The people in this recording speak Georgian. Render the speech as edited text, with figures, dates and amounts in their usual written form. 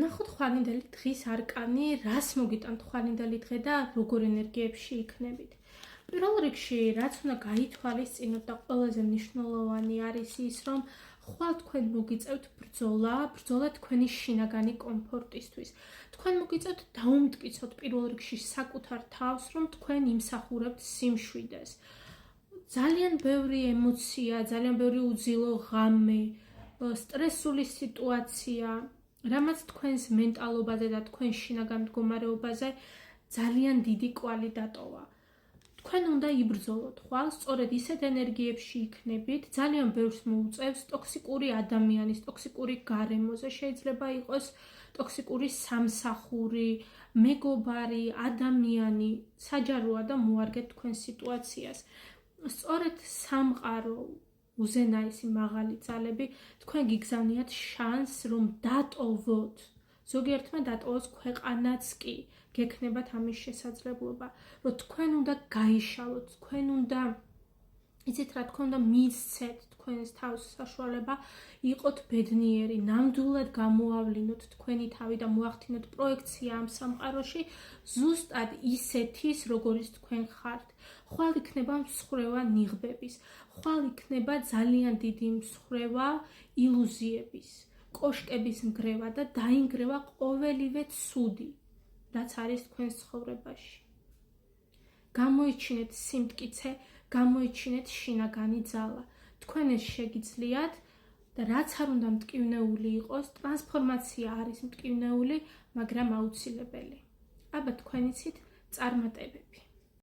ნახოთ ხვალინდელი დღის არკანი, რას მოგიტანთ ხვალინდელი დღე და როგორ ენერგიებში იქნებით. პირველ რიგში, რაც უნდა გაითვალისწინოთ და ყველაზე მნიშვნელოვანი არის ის, რომ ხვალ თქვენ მოგიწევთ ბრძოლა თქვენი შინაგანი კომფორტისთვის. თქვენ მოგიწევთ დაუმტკიცოთ პირველ რიგში საკუთარ თავს, რომ თქვენ იმსახურებთ სიმშვიდეს. ძალიან ბევრი ემოცია, ძალიან ბევრი უძილო ღამე, სტრესული სიტუაცია, რამაც თქვენს მენტალობაზე და თქვენ შინაგან მდგომარეობაზე ძალიან დიდი კვალი დატოვა. თქვენ უნდა იბრძოლოთ ხვალ, სწორედ ისეთ ენერგიებში იქნებით, ძალიან ბევრს მოუწევს ტოქსიკური ადამიანის, ტოქსიკური გარემოზე, შეიძლება იყოს ტოქსიკური სამსახური, მეგობარი, ადამიანი, საჯაროა და მოარგეთ თქვენ სიტუაციას. სწორედ სამყარო, უზენაესი მაღალი ძალები თქვენ გიგზავნიათ შანსს, რომ დატოვოთ. ზოგიერთმა დატოვოს ქვეყანაც კი, გექნებათ ამის შესაძლებლობა, რომ თქვენ უნდა გაიშალოთ, თქვენ უნდა იცით რა, თქვენ უნდა მისცეთ თქვენს თავს საშუალება იყოთ ბედნიერი, ნამდვილად გამოავლინოთ თქვენი თავი და მოახდინოთ პროექცია ამ სამყაროში, ზუსტად ისეთის, როგორიც თქვენ ხართ. ხვალ იქნება მსხვერვა ნიღბების, ხვალ იქნება ძალიან დიდი მსხვერვა ილუზიების, კოშკების ნგრევა და დაინგრევა ყოველივე ცუდი, რაც არის თქვენს ცხოვრებაში. გამოიჩინეთ სიმტკიცე, გამოიჩინეთ შინაგანი ძალა. თქვენ ეს შეგიძლიათ და რაც არ უნდა მტკივნეული იყოს, ტრანსფორმაცია არის მტკივნეული, მაგრამ აუცილებელი. აბა თქვენ იცით წარმატებები.